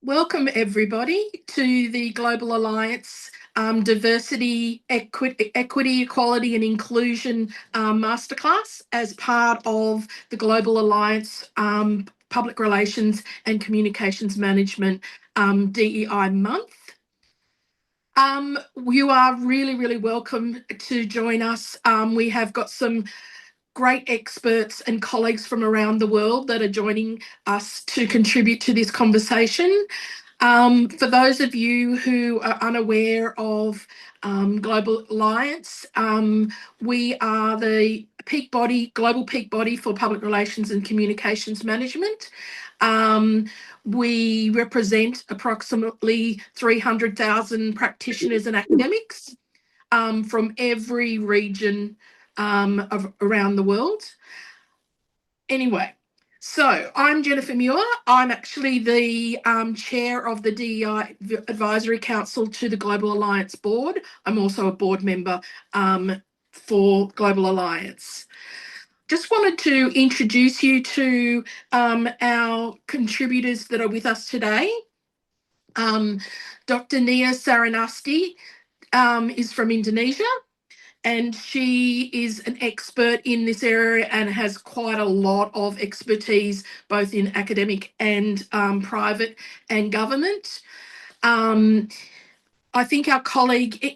Welcome everybody to the Global Alliance Diversity, Equity, Equality and Inclusion Masterclass as part of the Global Alliance Public Relations and Communications Management DEI Month. You are really welcome to join us. We have got some great experts and colleagues from around the world that are joining us to contribute to this conversation. For those of you who are unaware of Global Alliance, we are the global peak body for public relations and communications management. We represent approximately 300,000 practitioners and academics from every region around the world. Anyway, so I'm Jennifer Muir. I'm actually the chair of the DEI Advisory Council to the Global Alliance Board. I'm also a board member for Global Alliance. Just wanted to introduce you to our contributors that are with us today. Dr. Nia Sarinastit is from Indonesia, and she is an expert in this area and has quite a lot of expertise both in academic and private and government. I think our colleague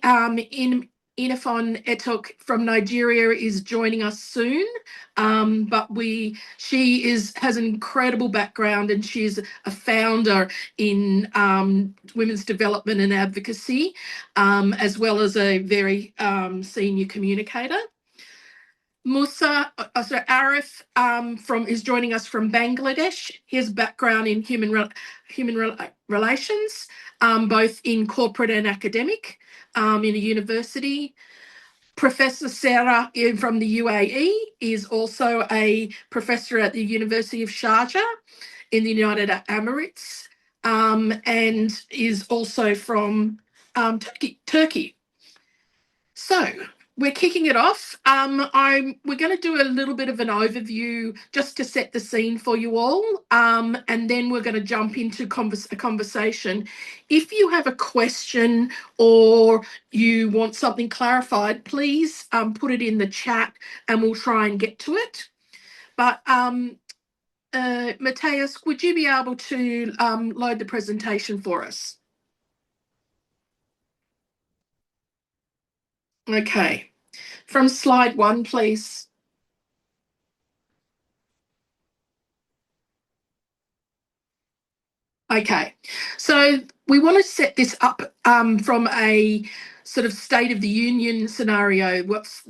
Inimfon Etuk from Nigeria is joining us soon, but she has an incredible background, and she's a founder in women's development and advocacy, as well as a very senior communicator. Arif is joining us from Bangladesh. His background in human relations, both in corporate and academic, in a university. Professor Serra from the UAE is also a professor at the University of Sharjah in the United Emirates, and is also from Turkey. So we're kicking it off. We're going to do a little bit of an overview just to set the scene for you all, and then we're going to jump into a conversation. If you have a question or you want something clarified, please put it in the chat and we'll try and get to it. But Matthias, would you be able to load the presentation for us? Okay. From slide 1, please. Okay, so we want to set this up from a sort of State of the Union scenario. What's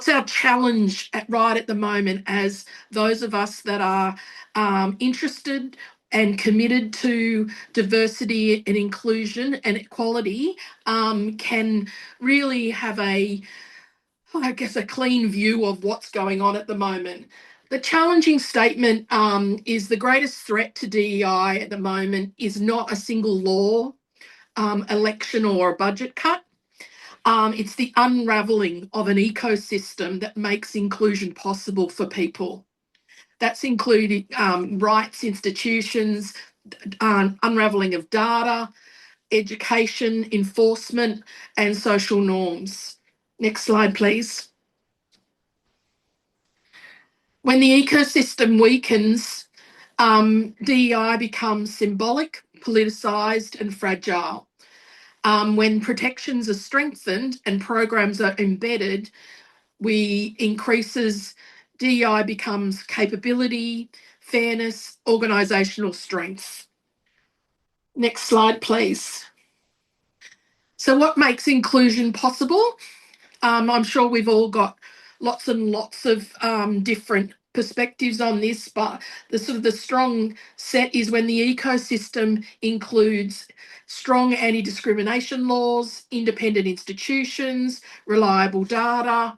our challenge right at the moment as those of us that are interested and committed to diversity and inclusion and equality can really have a clean view of what's going on at the moment. The challenging statement is the greatest threat to DEI at the moment is not a single law, election or a budget cut. It's the unravelling of an ecosystem that makes inclusion possible for people. That's including rights institutions, unravelling of data, education, enforcement, and social norms. Next slide, please. When the ecosystem weakens, DEI becomes symbolic, politicised and fragile. When protections are strengthened and programs are embedded, DEI becomes capability, fairness, organisational strength. Next slide, please. So what makes inclusion possible? I'm sure we've all got lots and lots of different perspectives on this, but the strong set is when the ecosystem includes strong anti-discrimination laws, independent institutions, reliable data,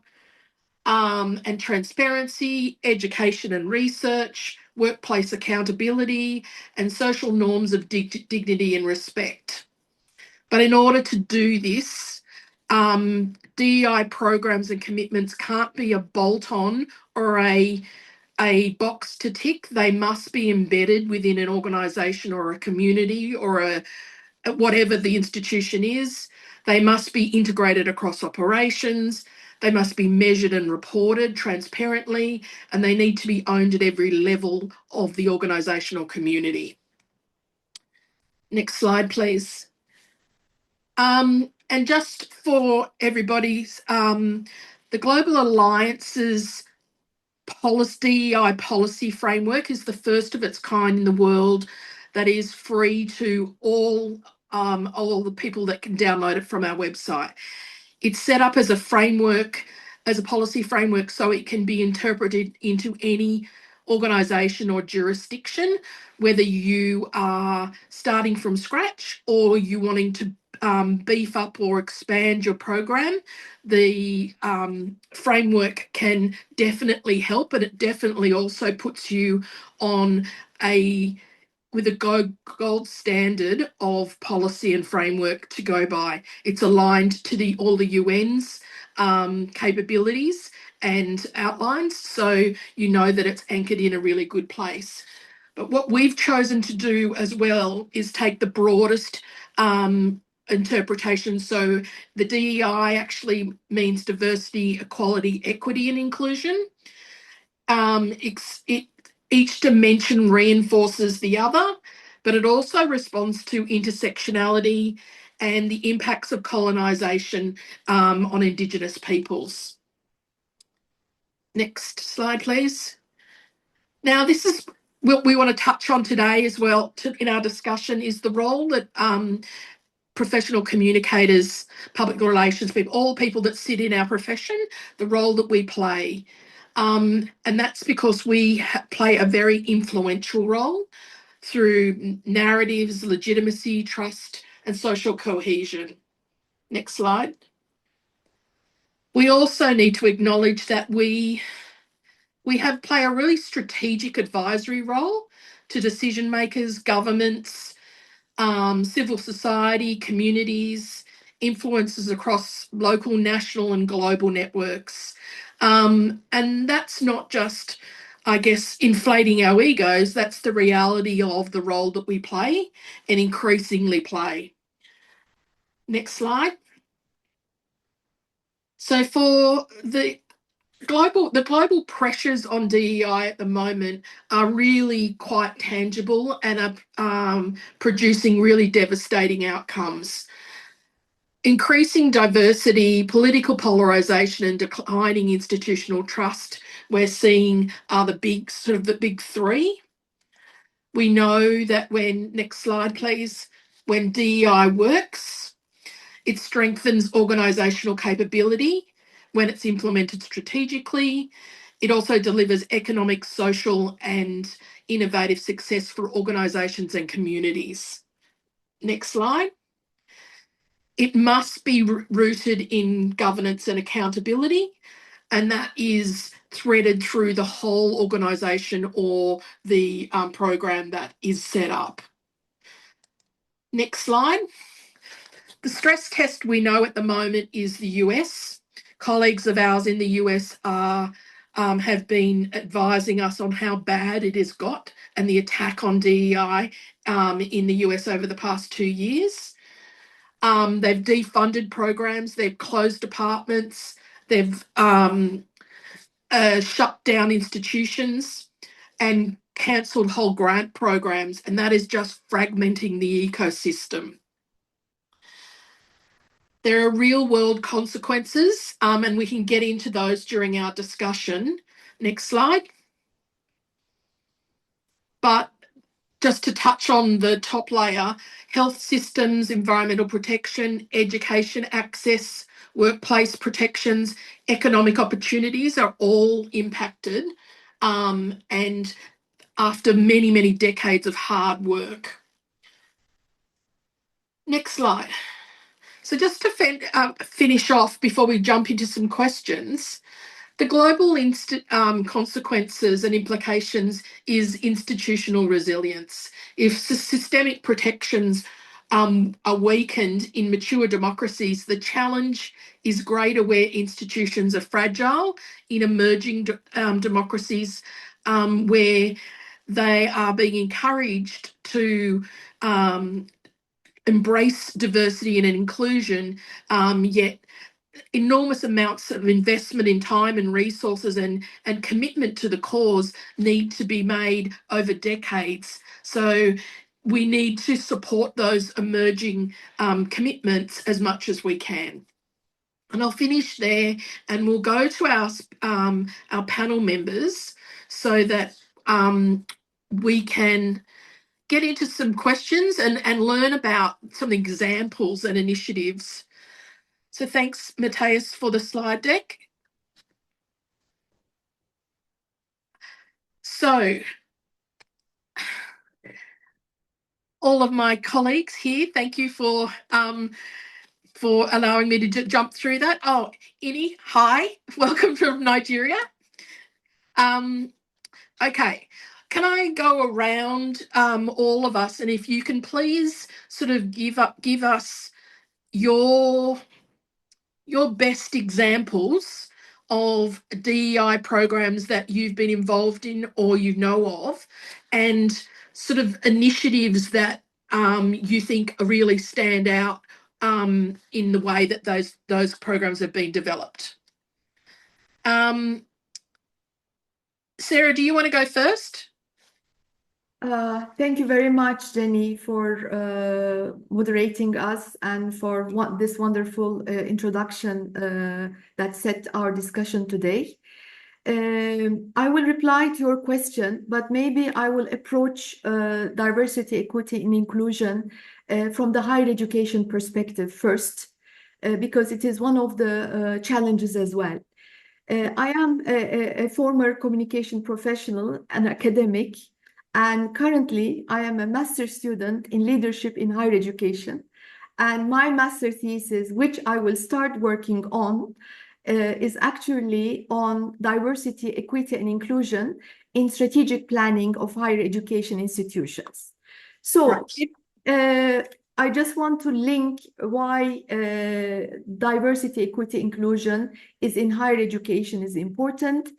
and transparency, education and research, workplace accountability, and social norms of dignity and respect. But in order to do this, DEI programs and commitments can't be a bolt-on or a a box to tick. They must be embedded within an organisation or a community or whatever the institution is. They must be integrated across operations. They must be measured and reported transparently, and they need to be owned at every level of the organisation or community. Next slide, please. And just for everybody's, the Global Alliance's DEI policy framework is the first of its kind in the world that is free to all the people that can download it from our website. It's set up as a framework, as a policy framework, so it can be interpreted into any organisation or jurisdiction, whether you are starting from scratch or you wanting to beef up or expand your program. The framework can definitely help, and it definitely also puts you on with a gold standard of policy and framework to go by. It's aligned to all the UN's capabilities and outlines, so you know that it's anchored in a really good place. But what we've chosen to do as well is take the broadest interpretation. So the DEI actually means diversity, equality, equity and inclusion. Each dimension reinforces the other, but it also responds to intersectionality and the impacts of colonisation on Indigenous peoples. Next slide, please. Now, this is what we want to touch on today as well in our discussion, is the role that professional communicators, public relations people, all people that sit in our profession, the role that we play. And that's because we play a very influential role through narratives, legitimacy, trust, and social cohesion. Next slide. We also need to acknowledge that we play a really strategic advisory role to decision makers, governments, civil society, communities, influencers across local, national and global networks. And that's not just, I guess, inflating our egos, that's the reality of the role that we play and increasingly play. Next slide. So for the global pressures on DEI at the moment are really quite tangible and are producing really devastating outcomes. Increasing diversity, political polarisation and declining institutional trust we're seeing are the big three. We know that next slide please, when DEI works, it strengthens organisational capability. When it's implemented strategically, it also delivers economic, social and innovative success for organisations and communities. Next slide. It must be rooted in governance and accountability, and that is threaded through the whole organisation or the program that is set up. Next slide. The stress test we know at the moment is the US. Colleagues of ours in the US have been advising us on how bad it has got and the attack on DEI in the US over the past 2 years. They've defunded programs, they've closed departments, they've shut down institutions and cancelled whole grant programs, and that is just fragmenting the ecosystem. There are real world consequences, and we can get into those during our discussion. Next slide. But just to touch on the top layer, health systems, environmental protection, education access, workplace protections, economic opportunities are all impacted, and after many, many decades of hard work. Next slide. So just to finish off before we jump into some questions, the global consequences and implications is institutional resilience. If systemic protections are weakened in mature democracies, the challenge is greater where institutions are fragile. In emerging democracies, where they are being encouraged to embrace diversity and inclusion, yet enormous amounts of investment in time and resources and commitment to the cause need to be made over decades. So we need to support those emerging commitments as much as we can. And I'll finish there, and we'll go to our panel members so that we can get into some questions and learn about some examples and initiatives. So thanks, Matthias, for the slide deck. So all of my colleagues here, thank you for allowing me to jump through that. Oh, Ini, hi, welcome from Nigeria. Okay, can I go around all of us, and if you can please sort of give us your best examples of DEI programs that you've been involved in or you know of, and sort of initiatives that you think really stand out in the way that those programs have been developed. Serra, do you want to go first? Thank you very much, Jenny, for moderating us and for this wonderful introduction that set our discussion today. I will reply to your question, but maybe I will approach diversity, equity, and inclusion from the higher education perspective first, because it is one of the challenges as well. I am a former communication professional and academic, and currently I am a master's student in leadership in higher education. And my master thesis, which I will start working on, is actually on diversity, equity, and inclusion in strategic planning of higher education institutions. So I just want to link why diversity, equity, inclusion is in higher education is important,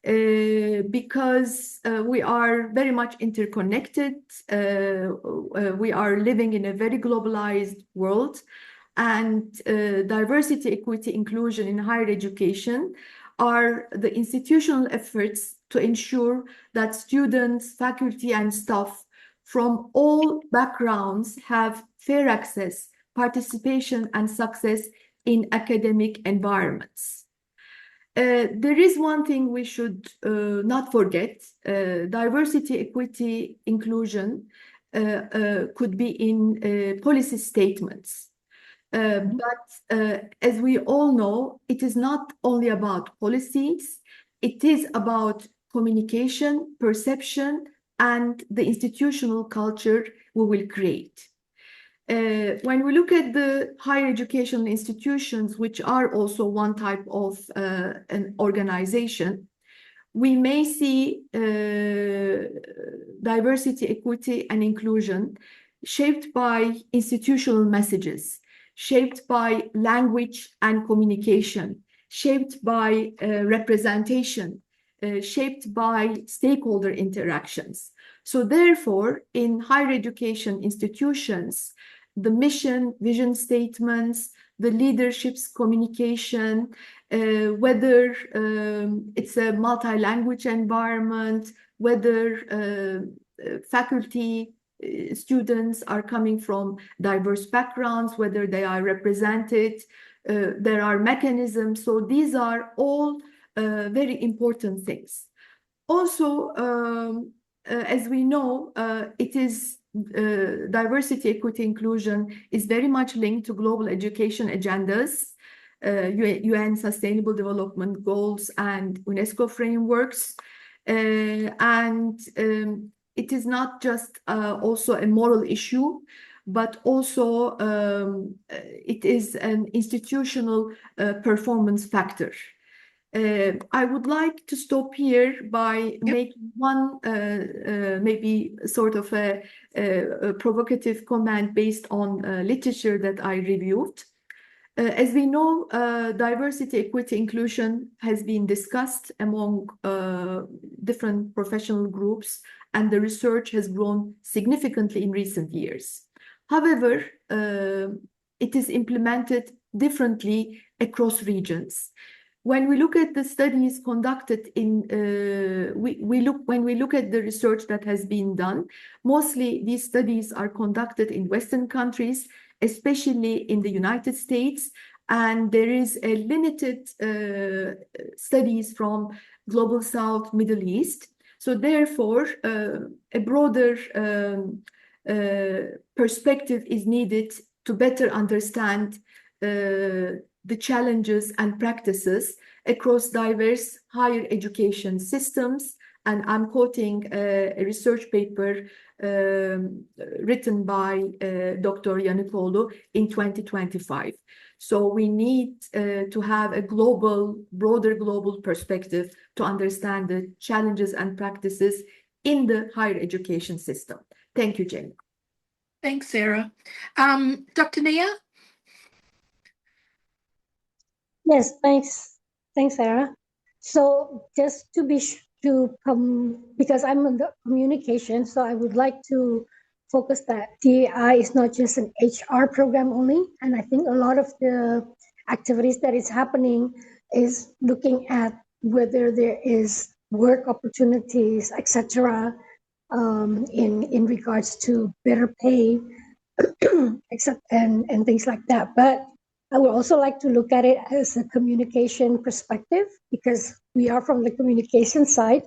because we are very much interconnected. We are living in a very globalized world, and diversity, equity, inclusion in higher education are the institutional efforts to ensure that students, faculty, and staff from all backgrounds have fair access, participation, and success in academic environments. There is one thing we should not forget. Diversity, equity, inclusion could be in policy statements. But as we all know, it is not only about policies, it is about communication, perception, and the institutional culture we will create. When we look at the higher education institutions, which are also one type of an organization, we may see diversity, equity, and inclusion shaped by institutional messages, shaped by language and communication, shaped by representation, shaped by stakeholder interactions. So therefore, in higher education institutions, the mission, vision statements, the leadership's communication, whether it's a multi-language environment, whether faculty, students are coming from diverse backgrounds, whether they are represented, there are mechanisms. So these are all very important things. Also, as we know, it is diversity, equity, inclusion is very much linked to global education agendas, UN Sustainable Development Goals and UNESCO frameworks. And it is not just also a moral issue, but also it is an institutional performance factor. I would like to stop here by making one maybe sort of a provocative comment based on literature that I reviewed. As we know, diversity, equity, inclusion has been discussed among different professional groups, and the research has grown significantly in recent years. However, it is implemented differently across regions. When we look at the studies conducted when we look at the research that has been done, mostly these studies are conducted in Western countries, especially in the United States, and there is a limited studies from Global South, Middle East. So therefore, a broader perspective is needed to better understand the challenges and practices across diverse higher education systems. And I'm quoting a research paper written by Dr. Yanıkoğlu in 2025. So we need to have a broader global perspective to understand the challenges and practices in the higher education system. Thank you, Jenny. Thanks, Sarah. Dr. Nia? Yes, thanks, Sarah. So just because I'm in the communication, so I would like to focus that DEI is not just an HR program only, and I think a lot of the activities that is happening is looking at whether there is work opportunities, etc., in regards to better pay, and things like that. But I would also like to look at it as a communication perspective, because we are from the communication side,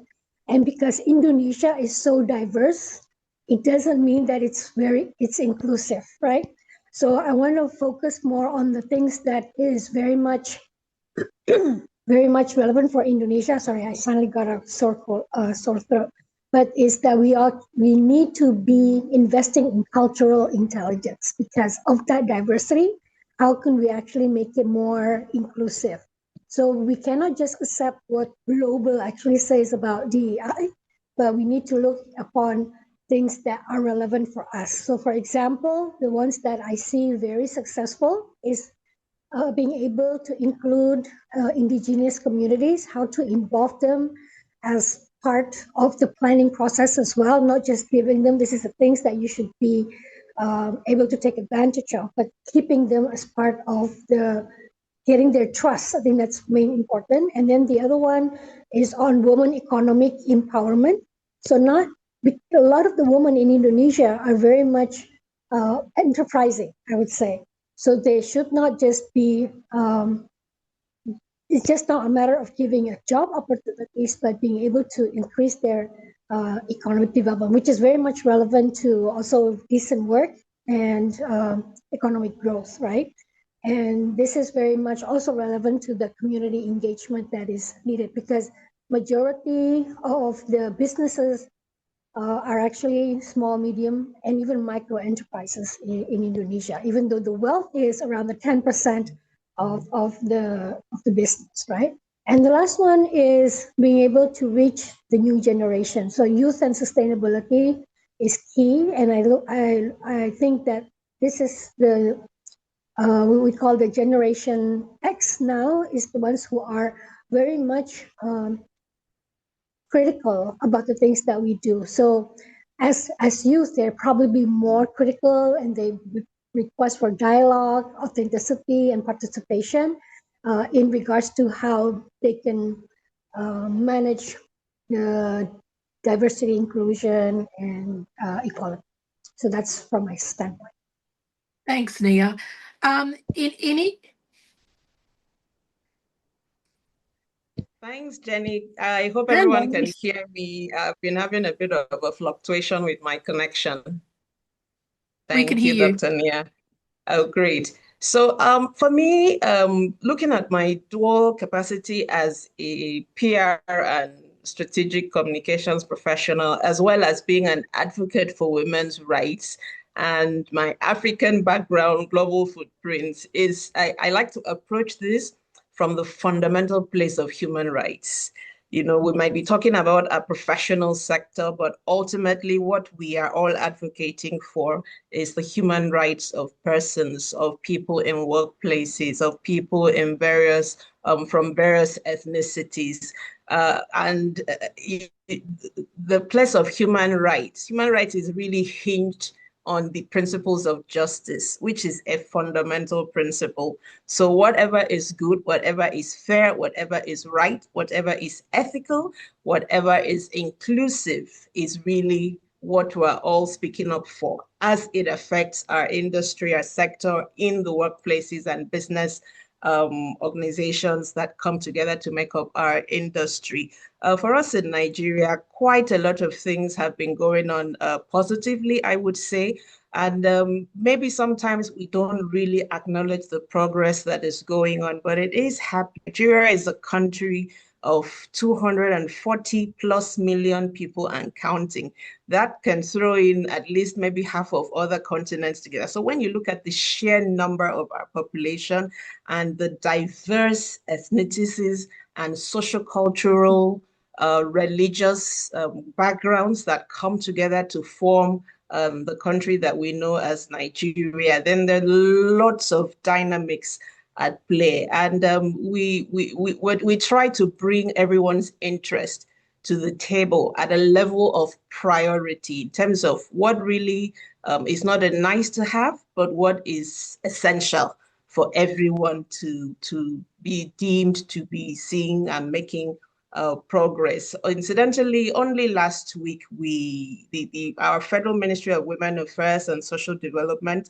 and because Indonesia is so diverse, it doesn't mean that it's inclusive, right? So I want to focus more on the things that is very much relevant for Indonesia. Sorry, I suddenly got a sore throat. But is that we need to be investing in cultural intelligence because of that diversity. How can we actually make it more inclusive? So we cannot just accept what Global actually says about DEI, but we need to look upon things that are relevant for us. So for example, the ones that I see very successful is being able to include indigenous communities, how to involve them as part of the planning process as well, not just giving them, this is the things that you should be able to take advantage of, but keeping them as part of getting their trust. I think that's main important. And then the other one is on women economic empowerment. So a lot of the women in Indonesia are very much enterprising, I would say. So they should not just be, it's just not a matter of giving a job opportunities, but being able to increase their economic development, which is very much relevant to also decent work and economic growth, right? And this is very much also relevant to the community engagement that is needed, because majority of the businesses are actually small, medium, and even micro enterprises in Indonesia, even though the wealth is around the 10% of the business, right? And the last one is being able to reach the new generation. So youth and sustainability is key, and I think that this is the what we call the Generation X now, is the ones who are very much critical about the things that we do. So as youth, they're probably more critical, and they request for dialogue, authenticity, and participation in regards to how they can manage diversity, inclusion, and equality. So that's from my standpoint. Thanks, Nia. Ini? Thanks, Jenny. I hope everyone can hear me. I've been having a bit of a fluctuation with my connection. Thank you, Dr. Nia. Oh, great. So for me, looking at my dual capacity as a PR and strategic communications professional, as well as being an advocate for women's rights, and my African background, global footprint, I like to approach this from the fundamental place of human rights. You know, we might be talking about a professional sector, but ultimately what we are all advocating for is the human rights of persons, of people in workplaces, of people in various, from various ethnicities. The place of human rights is really hinged on the principles of justice, which is a fundamental principle. So whatever is good, whatever is fair, whatever is right, whatever is ethical, whatever is inclusive is really what we're all speaking up for as it affects our industry, our sector in the workplaces and business organizations that come together to make up our industry. For us in Nigeria, quite a lot of things have been going on positively, I would say. And maybe sometimes we don't really acknowledge the progress that is going on, but it is happening. Nigeria is a country of 240 plus million people and counting. That can throw in at least maybe half of other continents together. So when you look at the sheer number of our population and the diverse ethnicities and sociocultural, religious backgrounds that come together to form the country that we know as Nigeria, then there are lots of dynamics at play. And we try to bring everyone's interest to the table at a level of priority in terms of what really is not a nice to have, but what is essential for everyone to be deemed to be seeing and making progress. Incidentally, only last week, our Federal Ministry of Women Affairs and Social Development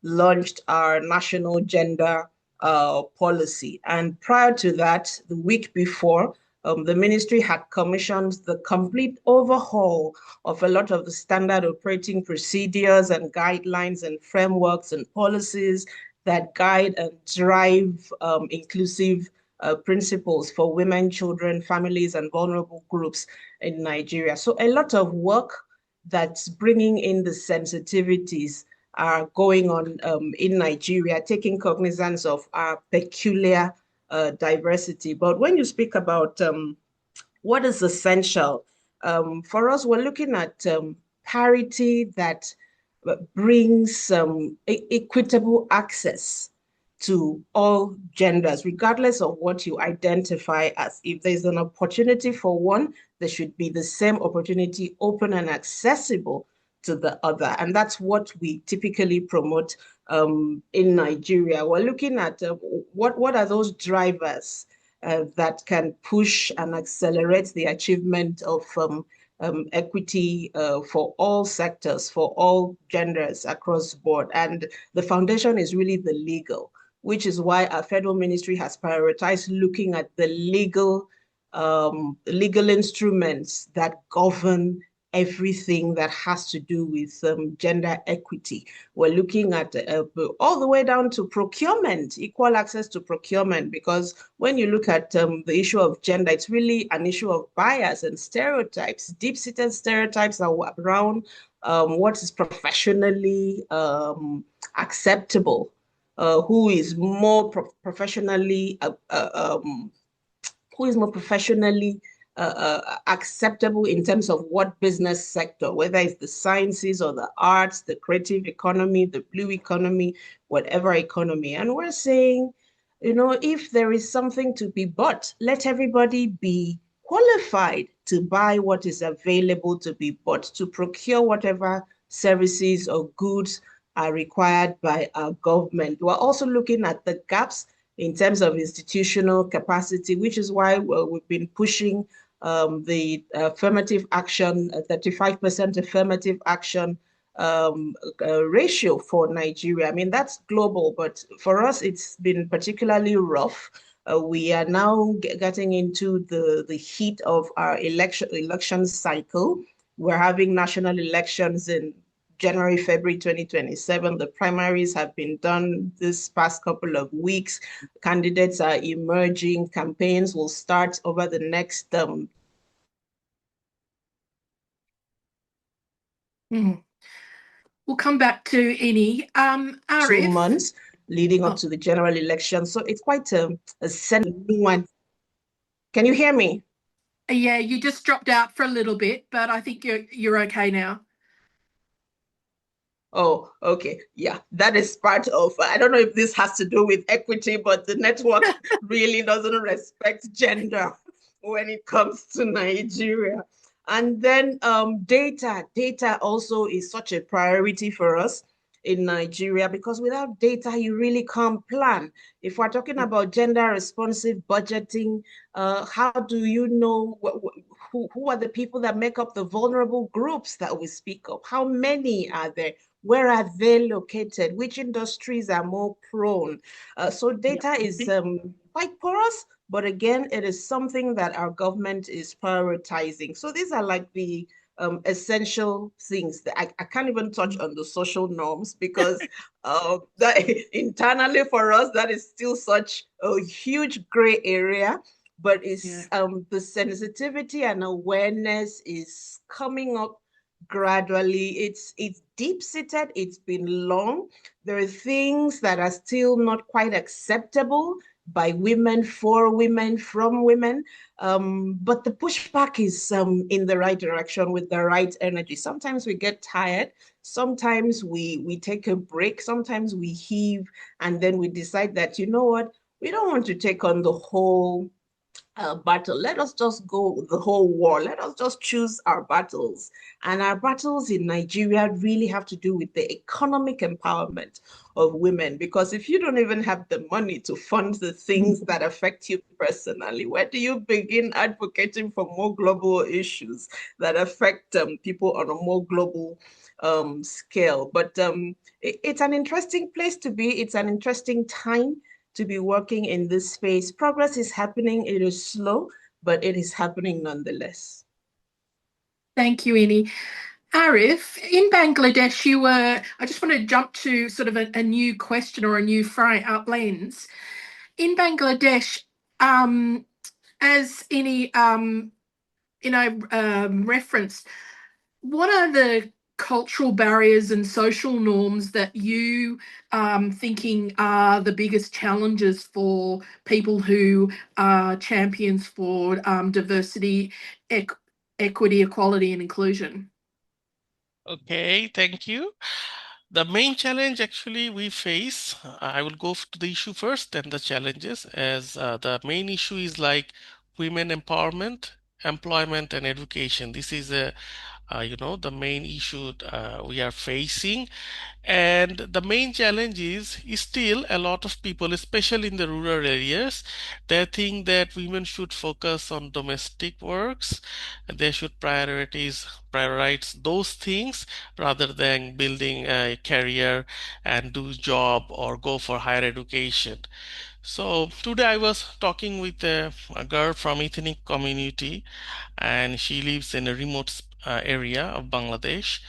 launched our national gender policy. And prior to that, the week before, the ministry had commissioned the complete overhaul of a lot of the standard operating procedures and guidelines and frameworks and policies that guide and drive inclusive principles for women, children, families, and vulnerable groups in Nigeria. So a lot of work that's bringing in the sensitivities are going on in Nigeria, taking cognizance of our peculiar diversity. But when you speak about what is essential, for us, we're looking at parity that brings equitable access to all genders, regardless of what you identify as. If there's an opportunity for one, there should be the same opportunity open and accessible to the other. And that's what we typically promote in Nigeria. We're looking at what are those drivers that can push and accelerate the achievement of equity for all sectors, for all genders across the board. And the foundation is really the legal, which is why our federal ministry has prioritized looking at the legal instruments that govern everything that has to do with gender equity. We're looking at all the way down to procurement, equal access to procurement, because when you look at the issue of gender, it's really an issue of bias and stereotypes, deep-seated stereotypes around what is professionally acceptable, who is more professionally acceptable in terms of what business sector, whether it's the sciences or the arts, the creative economy, the blue economy, whatever economy. And we're saying, you know, if there is something to be bought, let everybody be qualified to buy what is available to be bought, to procure whatever services or goods are required by our government. We're also looking at the gaps in terms of institutional capacity, which is why we've been pushing the affirmative action, 35% affirmative action ratio for Nigeria. I mean, that's global, but for us, it's been particularly rough. We are now getting into the heat of our election cycle. We're having national elections in January, February 2027. The primaries have been done this past couple of weeks. Candidates are emerging. Campaigns will start over the next We'll come back to any 2 months leading up to the general election. So it's quite a one. Can you hear me? Yeah, you just dropped out for a little bit, but I think you're okay now. Oh, okay. Yeah, that is part of, I don't know if this has to do with equity, but the network really doesn't respect gender when it comes to Nigeria. And then data also is such a priority for us in Nigeria, because without data, you really can't plan. If we're talking about gender responsive budgeting, how do you know who are the people that make up the vulnerable groups that we speak of? How many are there? Where are they located? Which industries are more prone? So data is quite porous, but again, it is something that our government is prioritizing. So these are like the essential things that I can't even touch on the social norms, because that internally for us, that is still such a huge gray area. But it's the sensitivity and awareness is coming up gradually. It's deep-seated, it's been long. There are things that are still not quite acceptable by women, for women, from women. But the pushback is in the right direction with the right energy. Sometimes we get tired, sometimes we take a break, sometimes we heave, and then we decide that, you know what, we don't want to take on the whole battle. Let us just go the whole war. Let us just choose our battles. And our battles in Nigeria really have to do with the economic empowerment of women. Because if you don't even have the money to fund the things that affect you personally, where do you begin advocating for more global issues that affect people on a more global scale? But it's an interesting place to be. It's an interesting time to be working in this space. Progress is happening. It is slow, but it is happening nonetheless. Thank you, Ini. Arif, in Bangladesh, I just want to jump to sort of a new question or a new lens. In Bangladesh, as Ini, referenced, what are the cultural barriers and social norms that you thinking are the biggest challenges for people who are champions for diversity, equity, equality, and inclusion? Okay, thank you. The main challenge actually we face, I will go to the issue first, then the challenges, as the main issue is like women empowerment, employment, and education. This is the main issue we are facing. And the main challenge is still a lot of people, especially in the rural areas, they think that women should focus on domestic works. They should prioritize those things rather than building a career and do job or go for higher education. So today I was talking with a girl from ethnic community, and she lives in a remote area of Bangladesh.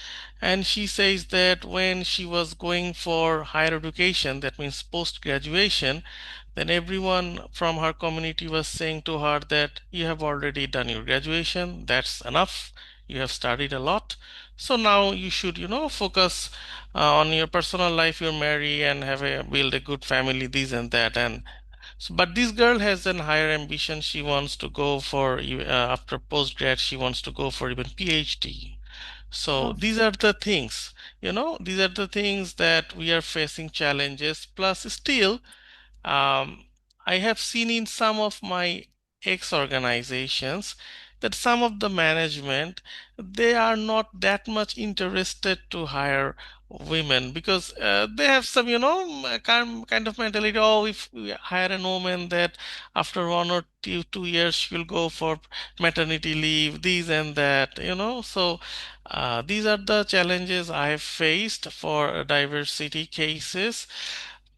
And she says that when she was going for higher education, that means post graduation, then everyone from her community was saying to her that you have already done your graduation, that's enough, you have studied a lot. So now you should, focus on your personal life, you marry and build a good family, this and that. And so, but this girl has an higher ambition. She wants to go for after postgrad. She wants to go for even PhD. So Oh, these are the things, these are the things that we are facing challenges. Plus, still, um, I have seen in some of my ex organizations that some of the management, they are not that much interested to hire women, because they have some kind of mentality. Oh, if we hire an woman, that after 1 or 2 years she will go for maternity leave, these and that, so these are the challenges I have faced for diversity cases.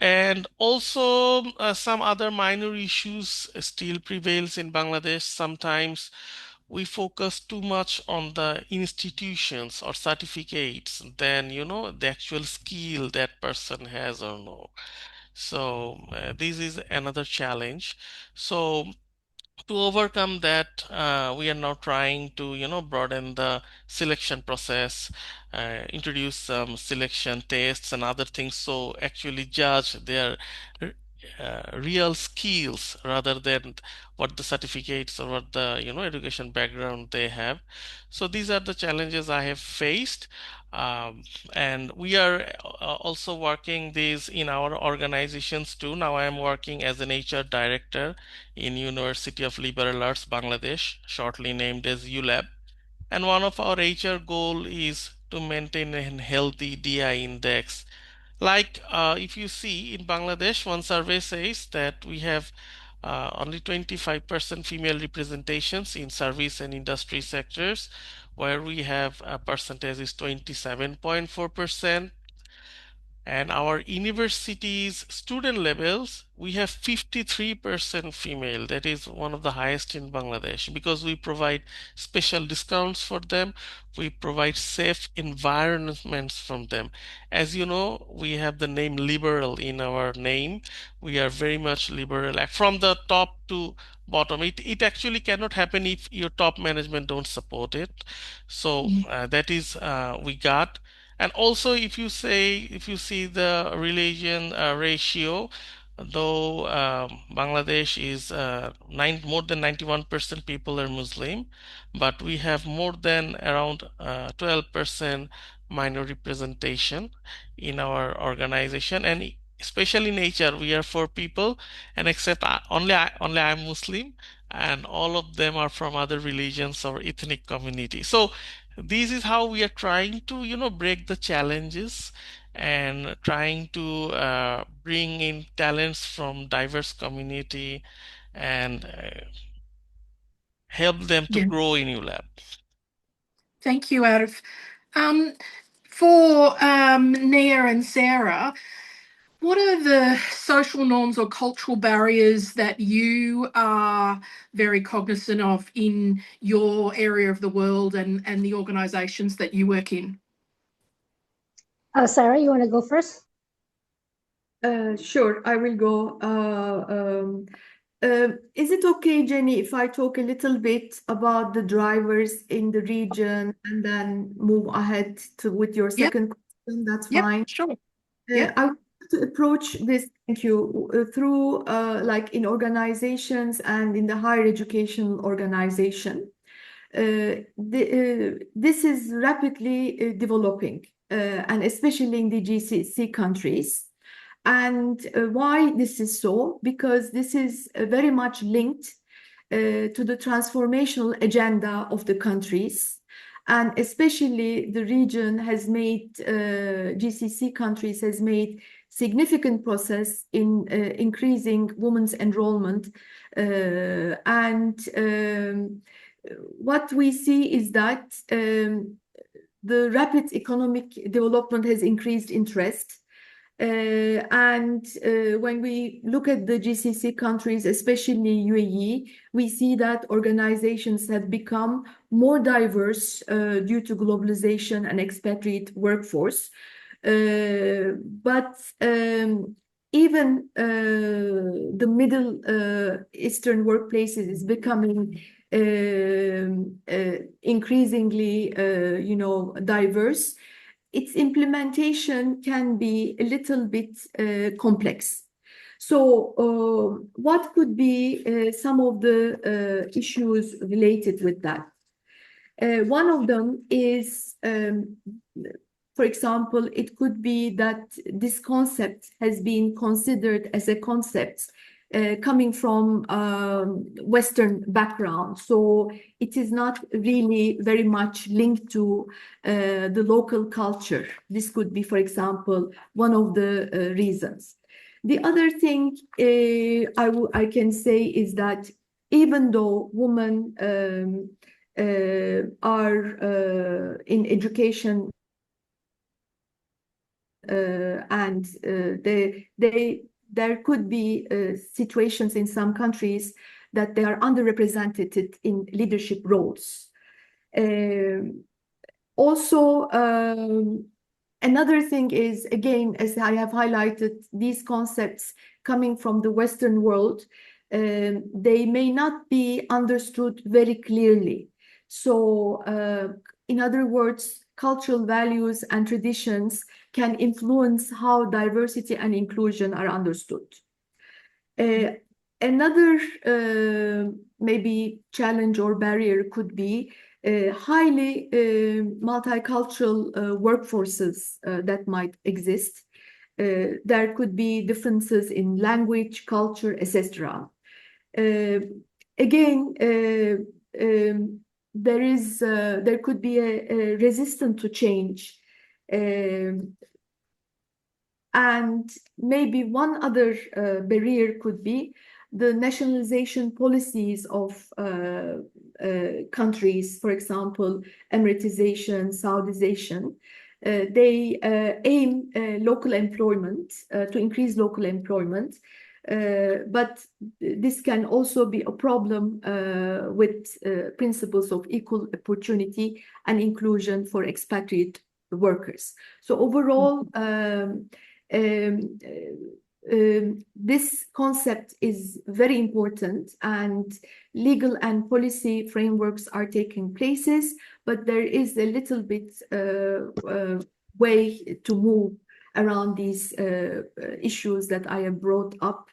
And also, some other minor issues still prevails in Bangladesh. Sometimes we focus too much on the institutions or certificates than, the actual skill that person has or no. So this is another challenge. So to overcome that, we are now trying to, broaden the selection process, introduce some selection tests and other things, so actually judge their real skills rather than what the certificates or what the education background they have. So these are the challenges I have faced, and we are also working these in our organizations too. Now I am working as an HR director in University of Liberal Arts Bangladesh, shortly named as ULAB, and one of our HR goal is to maintain a healthy DI index. Like if you see in Bangladesh, one survey says that we have only 25% female representations in service and industry sectors, where we have a percentage is 27.4%. And our universities student levels, we have 53% female. That is one of the highest in Bangladesh, because we provide special discounts for them. We provide safe environments from them. As you know, we have the name liberal in our name. We are very much liberal, like from the top to bottom. It actually cannot happen if your top management don't support it. So that is we got. And also, if you see the religion ratio, though Bangladesh is more than 91% people are Muslim, but we have more than around 12% minor representation in our organization, and especially in HR, we are 4 people, and except only I'm Muslim, and all of them are from other religions or ethnic community. So this is how we are trying to break the challenges and trying to bring in talents from diverse community and help them to Yeah. grow in ULAB. Thank you, Arif. For Nia and Sarah, what are the social norms or cultural barriers that you are very cognizant of in your area of the world and the organisations that you work in? Sarah, you want to go first? Sure, I will go. Is it okay, Jenny, if I talk a little bit about the drivers in the region and then move ahead with your second question? That's fine. Sure. I want to approach this, thank you, through like in organizations and in the higher education organization. This is rapidly developing, and especially in the GCC countries. And why this is so? Because this is very much linked to the transformational agenda of the countries. And especially the region has made, GCC countries has made significant progress in increasing women's enrollment. What we see is that the rapid economic development has increased interest. When we look at the GCC countries, especially UAE, we see that organizations have become more diverse due to globalization and expatriate workforce. But even the Middle Eastern workplaces is becoming increasingly, diverse. Its implementation can be a little bit complex. So what could be some of the issues related with that? One of them is, for example, it could be that this concept has been considered as a concept coming from Western background. So it is not really very much linked to the local culture. This could be, for example, one of the reasons. The other thing I can say is that even though women are in education and there could be situations in some countries that they are underrepresented in leadership roles. Also, another thing is, again, as I have highlighted, these concepts coming from the Western world, they may not be understood very clearly. So, in other words, cultural values and traditions can influence how diversity and inclusion are understood. Another maybe challenge or barrier could be highly multicultural workforces that might exist. There could be differences in language, culture, etc. Again, there could be a resistance to change. And maybe one other barrier could be the nationalization policies of countries, for example, Emiratization, Saudization. They aim local employment to increase local employment. But this can also be a problem with principles of equal opportunity and inclusion for expatriate workers. So overall, this concept is very important, and legal and policy frameworks are taking places, but there is a little bit way to move around these issues that I have brought up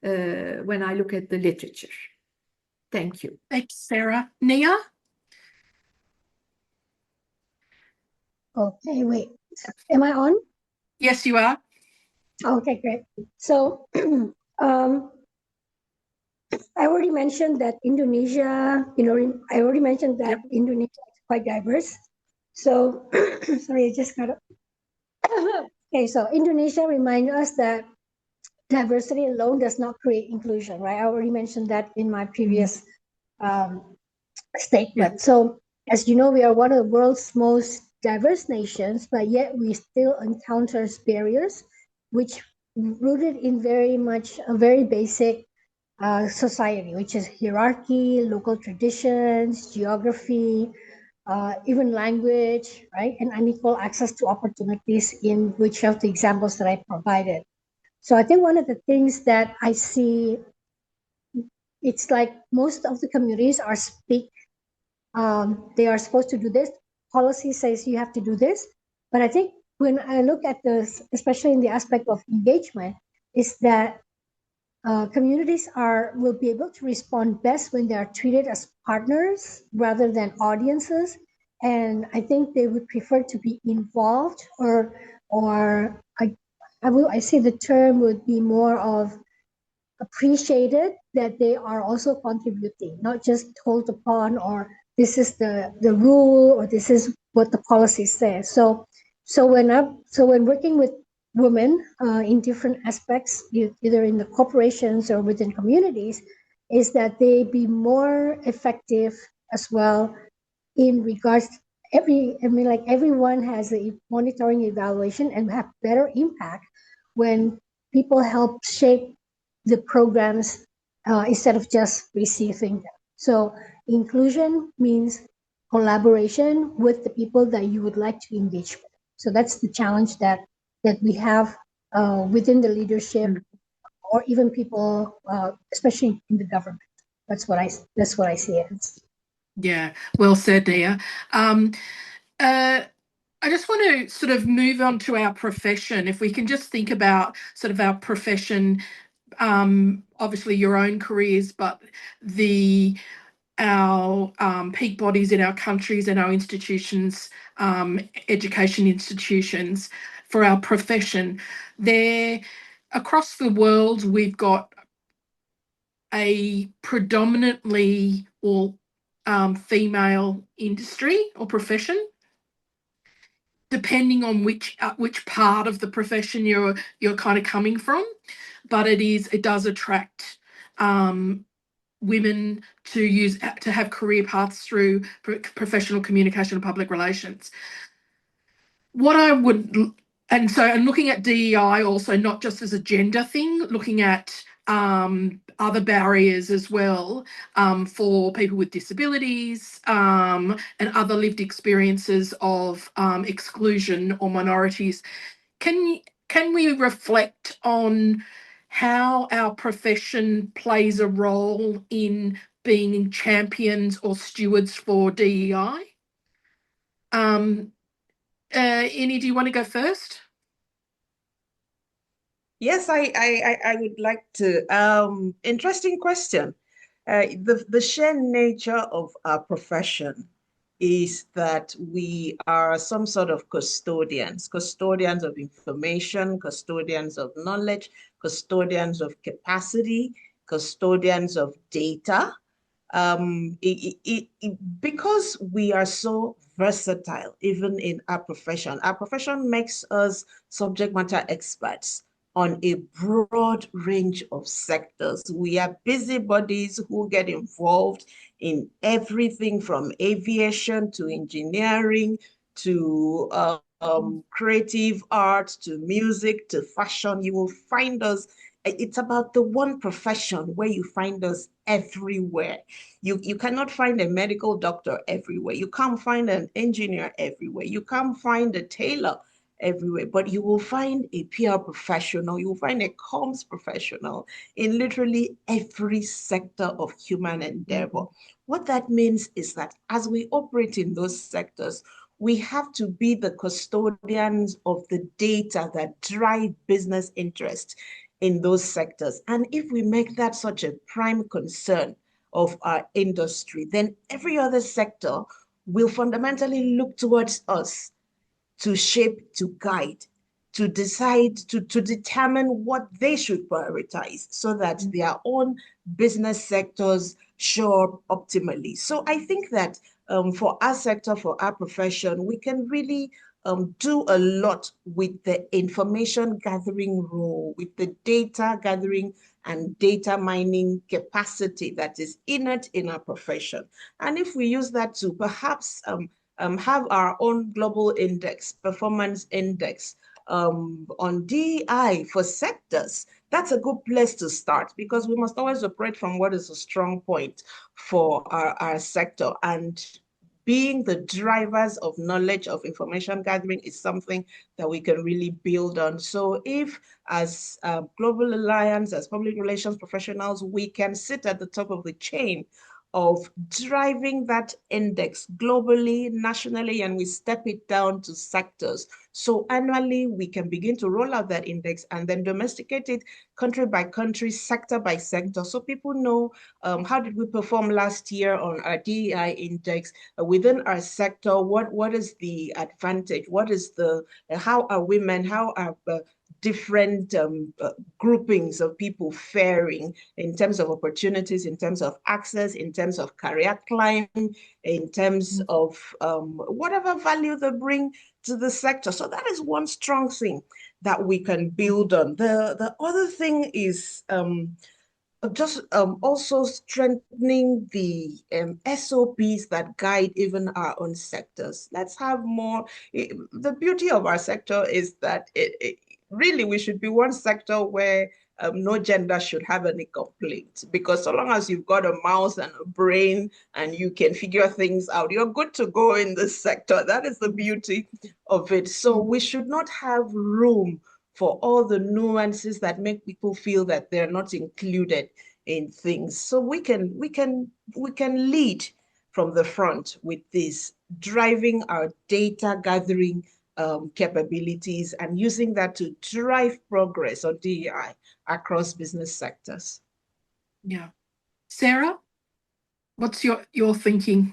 when I look at the literature. Thank you. Thanks, Sarah. Nia? Okay, wait. Am I on? Yes, you are. Okay, great. So I already mentioned that Indonesia, Indonesia is quite diverse. So, sorry, I just got it. Okay, so Indonesia reminds us that diversity alone does not create inclusion, right? I already mentioned that in my previous statement. Yeah. So, as you know, we are one of the world's most diverse nations, but yet we still encounter barriers, which rooted in very much a very basic society, which is hierarchy, local traditions, geography, even language, right? And unequal access to opportunities in which of the examples that I provided. So I think one of the things that I see, it's like most of the communities are they are supposed to do this. Policy says you have to do this. But I think when I look at this, especially in the aspect of engagement, is that communities will be able to respond best when they are treated as partners rather than audiences. And I think they would prefer to be involved, or I say the term would be more of appreciated, that they are also contributing, not just told upon, or this is the rule, or this is what the policy says. So when working with women in different aspects, either in the corporations or within communities, is that they be more effective as well in regards everyone has a monitoring evaluation and have better impact when people help shape the programs instead of just receiving them. So inclusion means collaboration with the people that you would like to engage with. So that's the challenge that we have within the leadership, or even people, especially in the government. That's what I see it. Yeah, well said, Nia. I just want to sort of move on to our profession. If we can just think about sort of our profession, obviously your own careers, but our peak bodies in our countries and our institutions, education institutions, for our profession. Across the world, we've got a predominantly female industry or profession, depending on which part of the profession you're kind of coming from, but it does attract women to have career paths through professional communication and public relations. And looking at DEI also, not just as a gender thing, looking at other barriers as well for people with disabilities and other lived experiences of exclusion or minorities. Can we reflect on how our profession plays a role in being champions or stewards for DEI? Ini, do you want to go first? Yes, I would like to. Interesting question. The sheer nature of our profession is that we are some sort of custodians of information, custodians of knowledge, custodians of capacity, custodians of data. Because we are so versatile, even in our profession makes us subject matter experts on a broad range of sectors. We are busybodies who get involved in everything from aviation to engineering to creative art to music to fashion. You will find us. It's about the one profession where you find us everywhere. You cannot find a medical doctor everywhere. You can't find an engineer everywhere. You can't find a tailor everywhere, but you will find a PR professional, you will find a comms professional in literally every sector of human endeavor. What that means is that as we operate in those sectors, we have to be the custodians of the data that drive business interest in those sectors. And if we make that such a prime concern of our industry, then every other sector will fundamentally look towards us to shape, to guide, to decide, to determine what they should prioritize so that their own business sectors show up optimally. So I think that for our sector, for our profession, we can really do a lot with the information gathering role, with the data gathering and data mining capacity that is innate in our profession. And if we use that to perhaps have our own global index, performance index on DEI for sectors, that's a good place to start because we must always operate from what is a strong point for our sector. And being the drivers of knowledge of information gathering is something that we can really build on. So if as Global Alliance, as public relations professionals, we can sit at the top of the chain of driving that index globally, nationally, and we step it down to sectors. So annually, we can begin to roll out that index and then domesticate it country by country, sector by sector. So people know how did we perform last year on our DEI index within our sector? What is the advantage? What is the, how are women, how are different groupings of people faring in terms of opportunities, in terms of access, in terms of career climb, in terms of whatever value they bring to the sector. So that is one strong thing that we can build on. The other thing is just also strengthening the SOPs that guide even our own sectors. Let's have more. The beauty of our sector is that really we should be one sector where no gender should have any complaint, because so long as you've got a mouse and a brain and you can figure things out, you're good to go in this sector. That is the beauty of it. So we should not have room for all the nuances that make people feel that they're not included in things. So we can lead from the front with this, driving our data gathering capabilities and using that to drive progress on DEI across business sectors. Yeah. Serra, what's your thinking?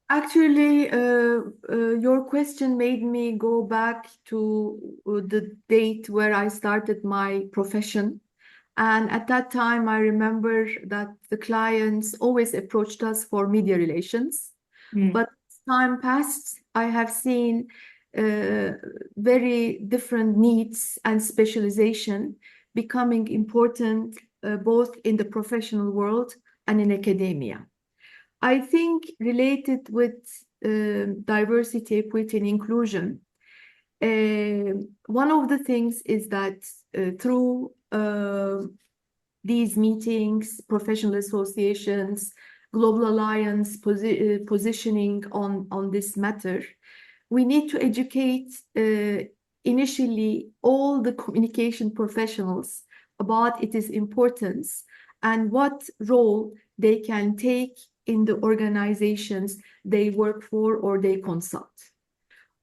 Actually, your question made me go back to the date where I started my profession. And at that time, I remember that the clients always approached us for media relations. But as time passed, I have seen very different needs and specialization becoming important both in the professional world and in academia. I think related with diversity, equity, and inclusion, one of the things is that through these meetings, professional associations, Global Alliance positioning on this matter, we need to educate initially all the communication professionals about its importance and what role they can take in the organizations they work for or they consult.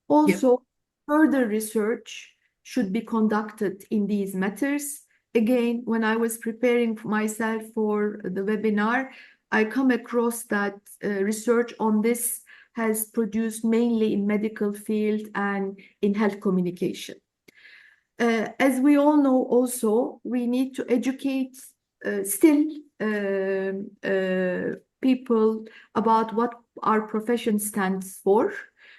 Also, further research should be conducted in these matters again, when I was preparing myself for the webinar, I come across that research on this has produced mainly in medical field and in health communication. As we all know also, we need to educate still people about what our profession stands for.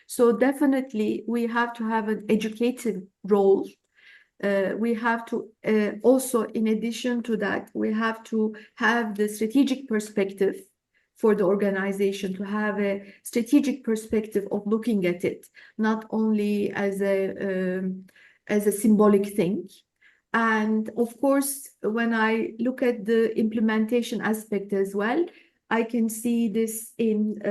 So definitely we have to have an educative role. We have to also, in addition to that, we have to have the strategic perspective for the organization, to have a strategic perspective of looking at it, not only as a symbolic thing. And of course, when I look at the implementation aspect as well, I can see this in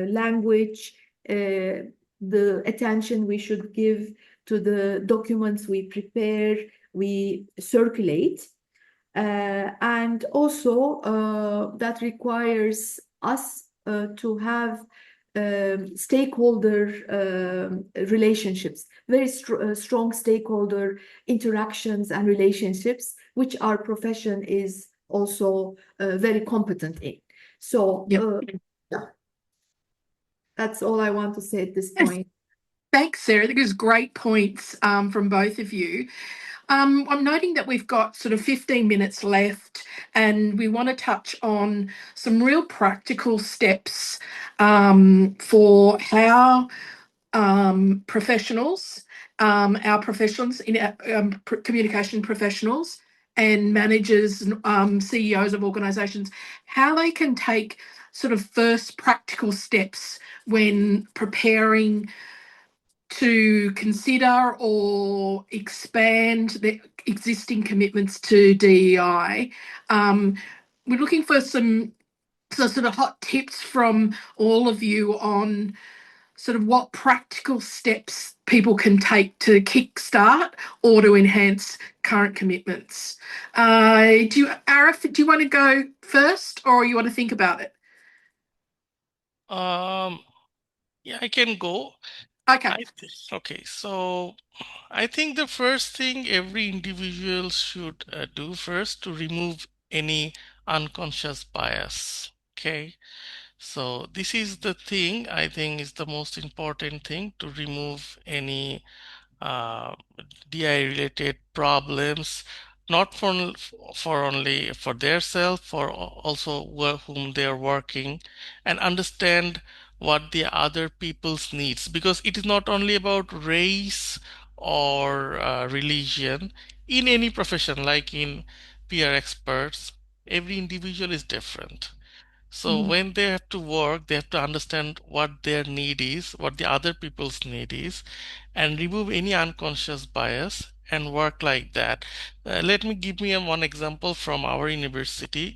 language, the attention we should give to the documents we prepare, we circulate. And also that requires us to have stakeholder relationships, very strong stakeholder interactions and relationships, which our profession is also very competent in. So yeah, that's all I want to say at this point. Thanks, Sarah. I think it's great points from both of you. I'm noting that we've got sort of 15 minutes left, and we want to touch on some real practical steps for how professionals, our professions, in communication professionals and managers and CEOs of organisations, how they can take sort of first practical steps when preparing to consider or expand the existing commitments to DEI. We're looking for some sort of hot tips from all of you on sort of what practical steps people can take to kickstart or to enhance current commitments. Arif, do you want to go first, or you want to think about it? Yeah, I can go. Okay. Okay, so I think the first thing every individual should do first to remove any unconscious bias. Okay, so this is the thing I think is the most important thing, to remove any DI related problems, not for only for their self, for also whom they are working, and understand what the other people's needs, because it is not only about race or religion. In any profession, like in peer experts, every individual is different. So when they have to work, they have to understand what their need is, what the other people's need is, and remove any unconscious bias and work like that. Let me give me one example from our university.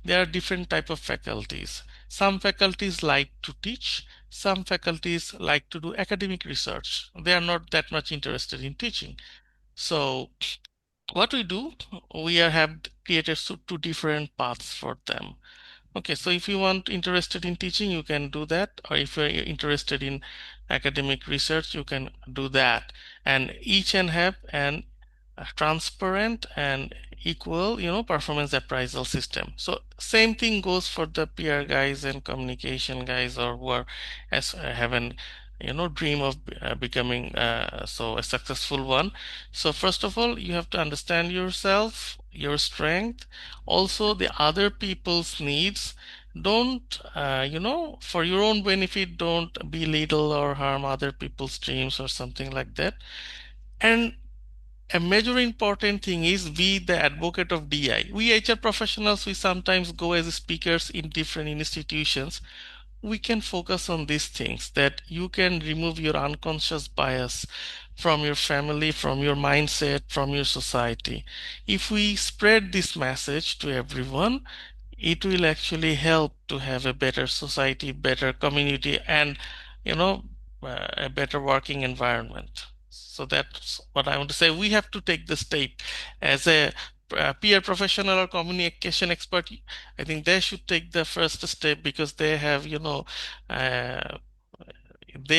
There are different type of faculties. Some faculties like to teach, some faculties like to do academic research. They are not that much interested in teaching. So what we do, we have created two different paths for them. Okay, so if you want interested in teaching, you can do that, or if you're interested in academic research, you can do that. And each and have an transparent and equal, performance appraisal system. So same thing goes for the PR guys and communication guys, or who are have an dream of becoming so a successful one. So first of all, you have to understand yourself, your strength, also the other people's needs. Don't for your own benefit, don't belittle or harm other people's dreams or something like that. And a major important thing is be the advocate of DI. We HR professionals, we sometimes go as speakers in different institutions. We can focus on these things, that you can remove your unconscious bias from your family, from your mindset, from your society. If we spread this message to everyone, it will actually help to have a better society, better community, and a better working environment. So that's what I want to say. We have to take the step as a peer professional or communication expert. I think they should take the first step, because they have, they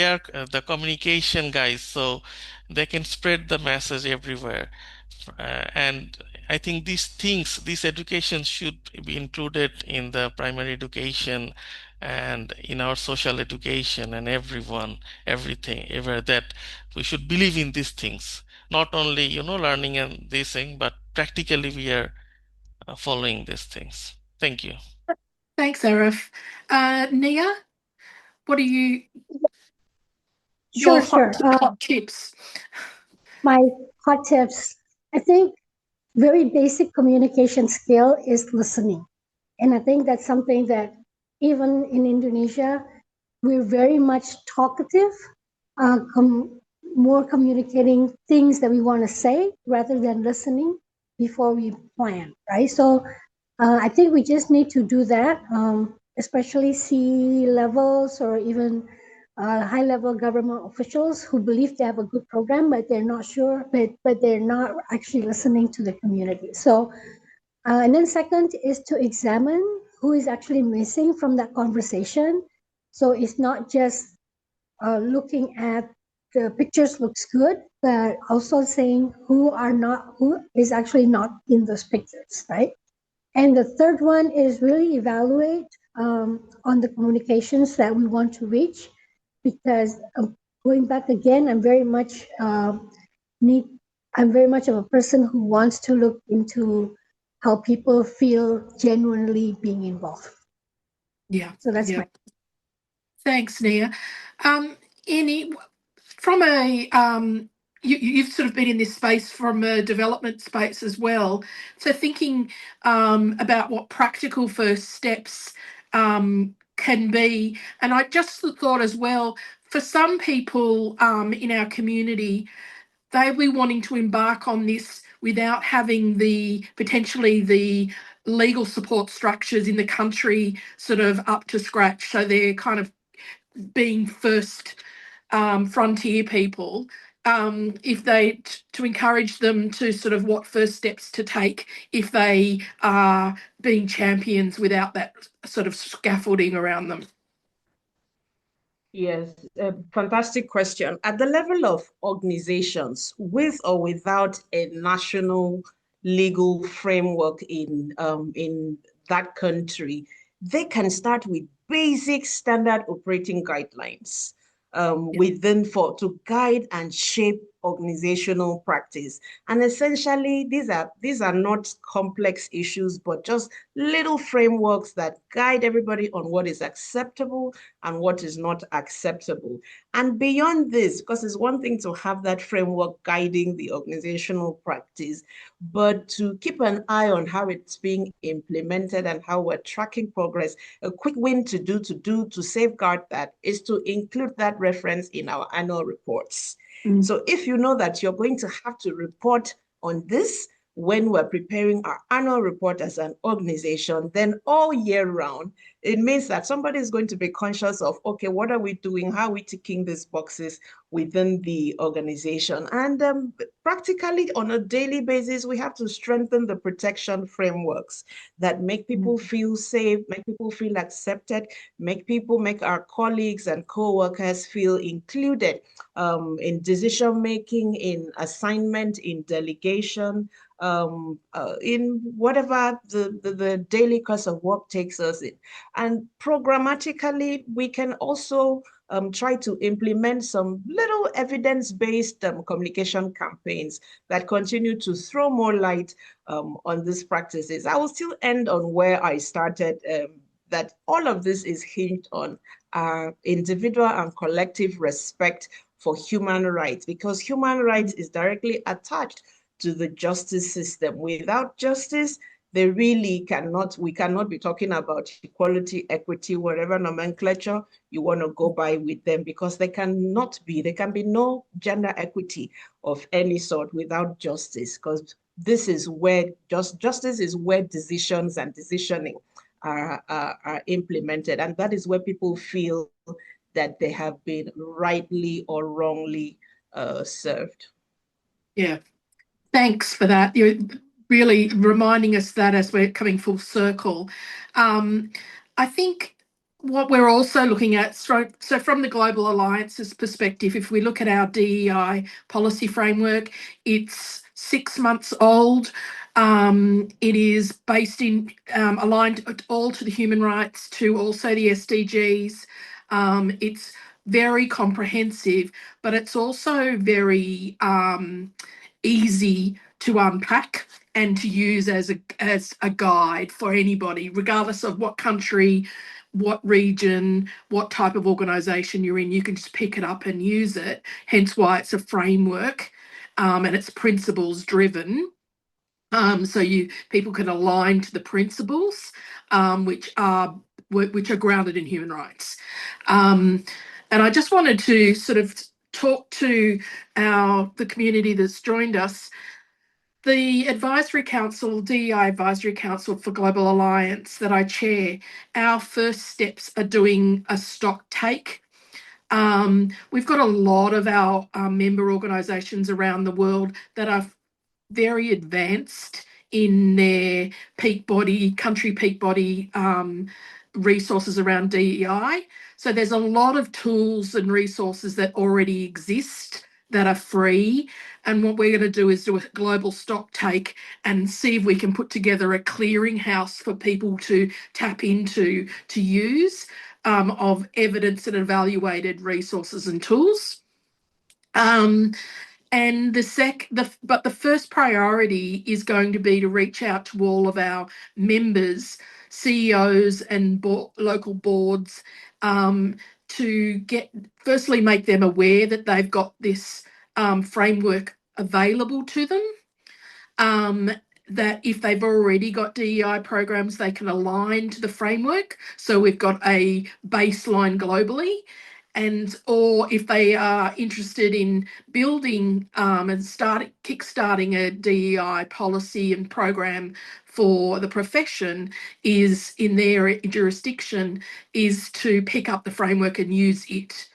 are the communication guys, so they can spread the message everywhere. And I think these things, this education should be included in the primary education and in our social education, and everything, ever, that we should believe in these things. Not only, learning and this thing, but practically we are following these things. Thank you. Thanks, Arif. Nia, what are you? Your Sure. hot tips. My hot tips. I think very basic communication skill is listening. And I think that's something that even in Indonesia, we're very much talkative, more communicating things that we want to say rather than listening before we plan, right? So I think we just need to do that, especially C levels or even high level government officials who believe they have a good program, but they're not sure, but they're not actually listening to the community. So, and then second is to examine who is actually missing from that conversation. So it's not just looking at the pictures looks good, but also saying who is actually not in those pictures, right? And the third one is really evaluate on the communications that we want to reach, because going back again, I'm very much of a person who wants to look into how people feel genuinely being involved. Yeah. So that's my. Thanks, Nia. From a you've sort of been in this space from a development space as well. So thinking about what practical first steps can be, and I just thought as well, for some people in our community, they'll be wanting to embark on this without having potentially the legal support structures in the country sort of up to scratch. So they're kind of being first frontier people, to encourage them to sort of what first steps to take if they are being champions without that sort of scaffolding around them. Yes, a fantastic question. At the level of organizations, with or without a national legal framework in that country, they can start with basic standard operating guidelines to guide and shape organizational practice. And essentially, these are not complex issues, but just little frameworks that guide everybody on what is acceptable and what is not acceptable. And beyond this, because it's one thing to have that framework guiding the organizational practice, but to keep an eye on how it's being implemented and how we're tracking progress. A quick win to safeguard that is to include that reference in our annual reports. So if you know that you're going to have to report on this when we're preparing our annual report as an organization, then all year round, it means that somebody is going to be conscious of, okay, what are we doing? How are we ticking these boxes within the organization? And practically on a daily basis, we have to strengthen the protection frameworks that make people feel safe, make people feel accepted, make our colleagues and co-workers feel included in decision-making, in assignment, in delegation, in whatever the daily course of work takes us in. And programmatically, we can also try to implement some little evidence-based communication campaigns that continue to throw more light on these practices. I will still end on where I started, that all of this is hinged on individual and collective respect for human rights, because human rights is directly attached to the justice system. Without justice, we cannot be talking about equality, equity, whatever nomenclature you want to go by with them, because there can be no gender equity of any sort without justice, because this is where justice is where decisions and decisioning are implemented. And that is where people feel that they have been rightly or wrongly served. Yeah. Thanks for that. You're really reminding us that as we're coming full circle. I think what we're also looking at, so from the Global Alliance's perspective, if we look at our DEI policy framework, it's 6 months old. It is based in, aligned all to the human rights, to also the SDGs. It's very comprehensive, but it's also very easy to unpack and to use as a guide for anybody, regardless of what country, what region, what type of organisation you're in. You can just pick it up and use it, hence why it's a framework, and it's principles driven. So people can align to the principles, which are grounded in human rights. And I just wanted to sort of talk to the community that's joined us. The Advisory Council, DEI Advisory Council for Global Alliance that I chair, our first steps are doing a stock take. We've got a lot of our member organisations around the world that are very advanced in their country peak body resources around DEI. So there's a lot of tools and resources that already exist that are free. And what we're going to do is do a global stock take and see if we can put together a clearinghouse for people to tap into, to use, of evidence and evaluated resources and tools. And the first priority is going to be to reach out to all of our members, CEOs and local boards, to firstly make them aware that they've got this framework available to them. That if they've already got DEI programs, they can align to the framework. So we've got a baseline globally. Or if they are interested in building and kickstarting a DEI policy and program for the profession, is in their jurisdiction, is to pick up the framework and use it.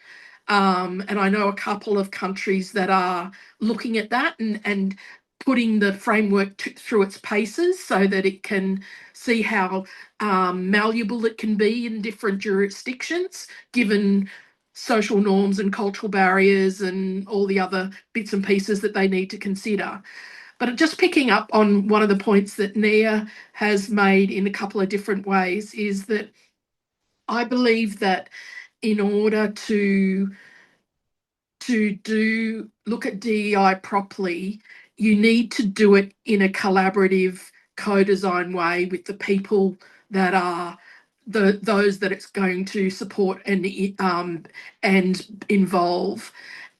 And I know a couple of countries that are looking at that and putting the framework through its paces so that it can see how malleable it can be in different jurisdictions, given social norms and cultural barriers and all the other bits and pieces that they need to consider. But just picking up on one of the points that Nia has made in a couple of different ways is that I believe that in order to look at DEI properly, you need to do it in a collaborative, co-design way with the people that are those that it's going to support and involve.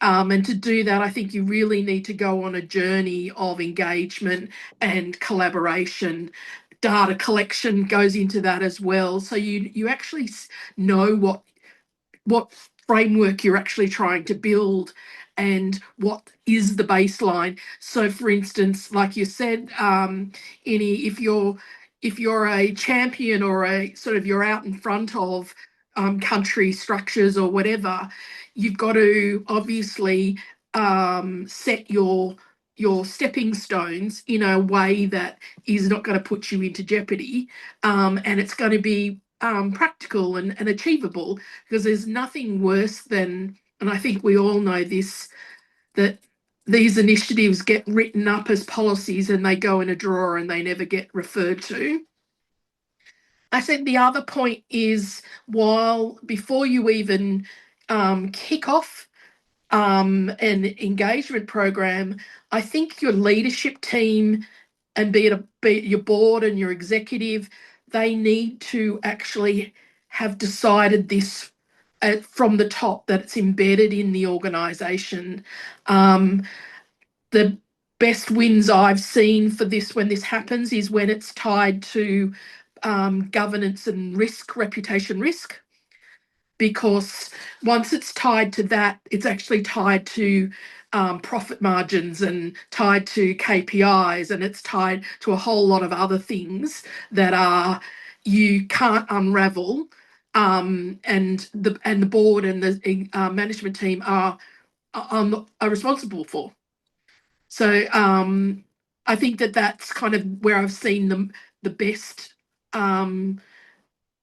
And to do that, I think you really need to go on a journey of engagement and collaboration. Data collection goes into that as well. So you actually know what framework you're actually trying to build and what is the baseline. So for instance, like you said, if you're a champion or you're out in front of country structures or whatever, you've got to obviously set your stepping stones in a way that is not going to put you into jeopardy, and it's going to be practical and achievable, because there's nothing worse than, and I think we all know this, that these initiatives get written up as policies and they go in a drawer and they never get referred to. I think the other point is, before you even kick off an engagement program, I think your leadership team, and be it your board and your executive, they need to actually have decided this from the top, that it's embedded in the organisation. The best wins I've seen for this, when this happens, is when it's tied to governance and risk, reputation risk, because once it's tied to that, it's actually tied to profit margins and tied to KPIs, and it's tied to a whole lot of other things that you can't unravel, and the board and the management team are responsible for. So I think that's kind of where I've seen the best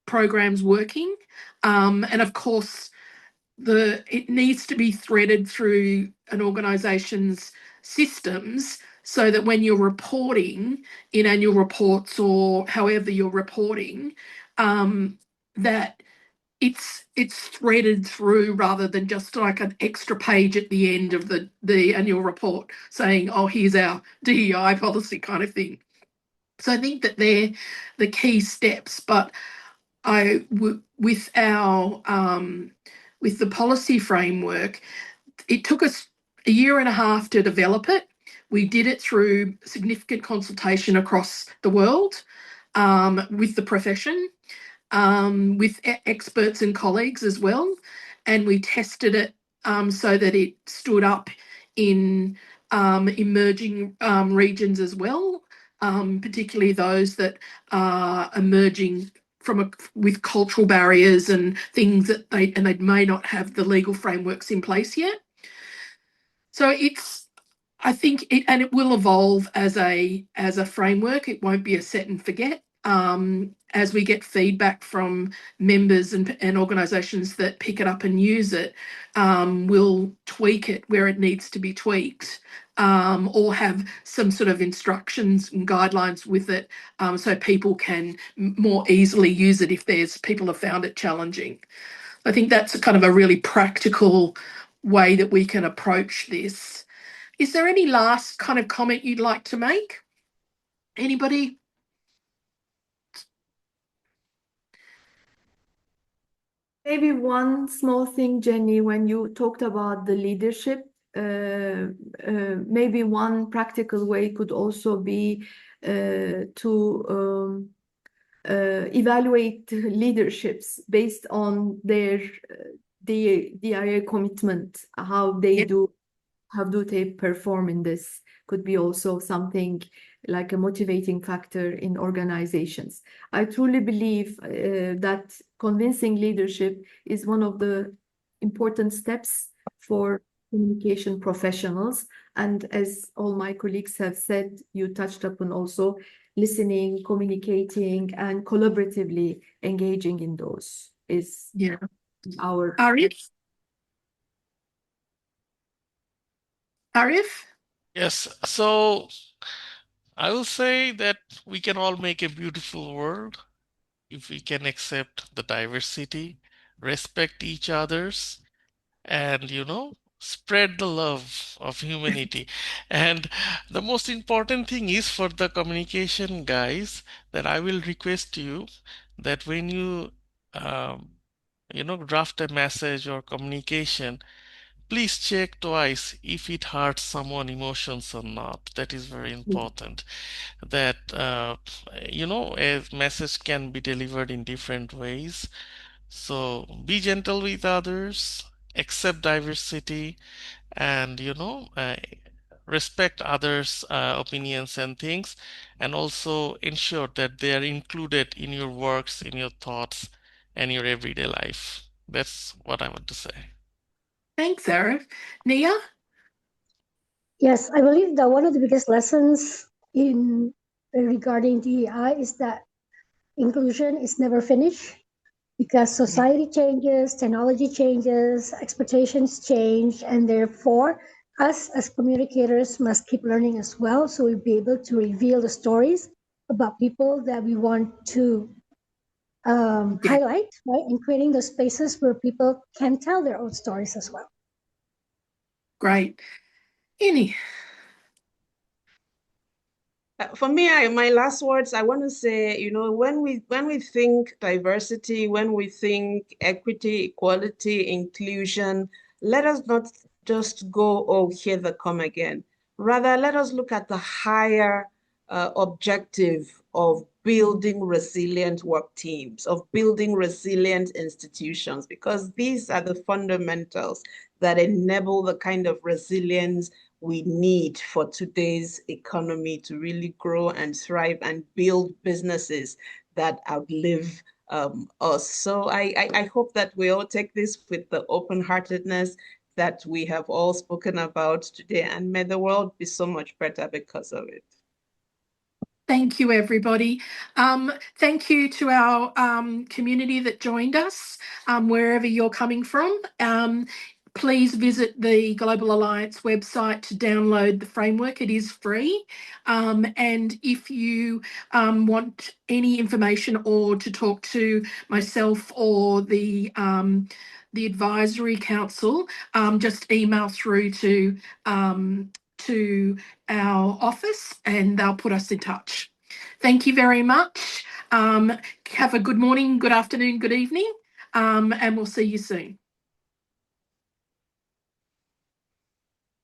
programs working, and of course it needs to be threaded through an organisation's systems so that when you're reporting in annual reports or however you're reporting, that it's threaded through rather than just like an extra page at the end of the annual report saying, oh, here's our DEI policy kind of thing. So I think that they're the key steps. But with the policy framework, it took us a year and a half to develop it. We did it through significant consultation across the world with the profession, with experts and colleagues as well. And we tested it so that it stood up in emerging regions as well, particularly those that are emerging with cultural barriers and things that they may not have the legal frameworks in place yet. So I think it will evolve as a framework. It won't be a set and forget. As we get feedback from members and organisations that pick it up and use it, we'll tweak it where it needs to be tweaked, or have some sort of instructions and guidelines with it, so people can more easily use it if people have found it challenging. I think that's kind of a really practical way that we can approach this. Is there any last kind of comment you'd like to make? Anybody? Maybe one small thing, Jenny, when you talked about the leadership, maybe one practical way could also be to evaluate leaderships based on their DIA commitment, how they do, how do they perform in this. Could be also something like a motivating factor in organizations. I truly believe that convincing leadership is one of the important steps for communication professionals. And as all my colleagues have said, you touched upon also listening, communicating, and collaboratively engaging in those is our... Arif? Yes, so I will say that we can all make a beautiful world if we can accept the diversity, respect each other's, and spread the love of humanity. And the most important thing is for the communication guys that I will request you that when you draft a message or communication, please check twice if it hurts someone's emotions or not. That is very important. That a message can be delivered in different ways. So be gentle with others, accept diversity, and respect others' opinions and things, and also ensure that they are included in your works, in your thoughts, and your everyday life. That's what I want to say. Thanks, Arif. Nia? Yes, I believe that one of the biggest lessons in regarding DEI is that inclusion is never finished, because society changes, technology changes, expectations change, and therefore us as communicators must keep learning as well, so we'll be able to reveal the stories about people that we want to highlight, right? And creating those spaces where people can tell their own stories as well. Great. Ini? For me, my last words, I want to say, when we think diversity, when we think equity, equality, inclusion, let us not just go, oh, here they come again. Rather, let us look at the higher objective of building resilient work teams, of building resilient institutions, because these are the fundamentals that enable the kind of resilience we need for today's economy to really grow and thrive and build businesses that outlive us. So I hope that we all take this with the open-heartedness that we have all spoken about today, and may the world be so much better because of it. Thank you, everybody. Thank you to our community that joined us, wherever you're coming from. please visit the Global Alliance website to download the framework. It is free. And if you want any information or to talk to myself or the advisory council, just email through to our office and they'll put us in touch. Thank you very much. Have a good morning, good afternoon, good evening, and we'll see you soon.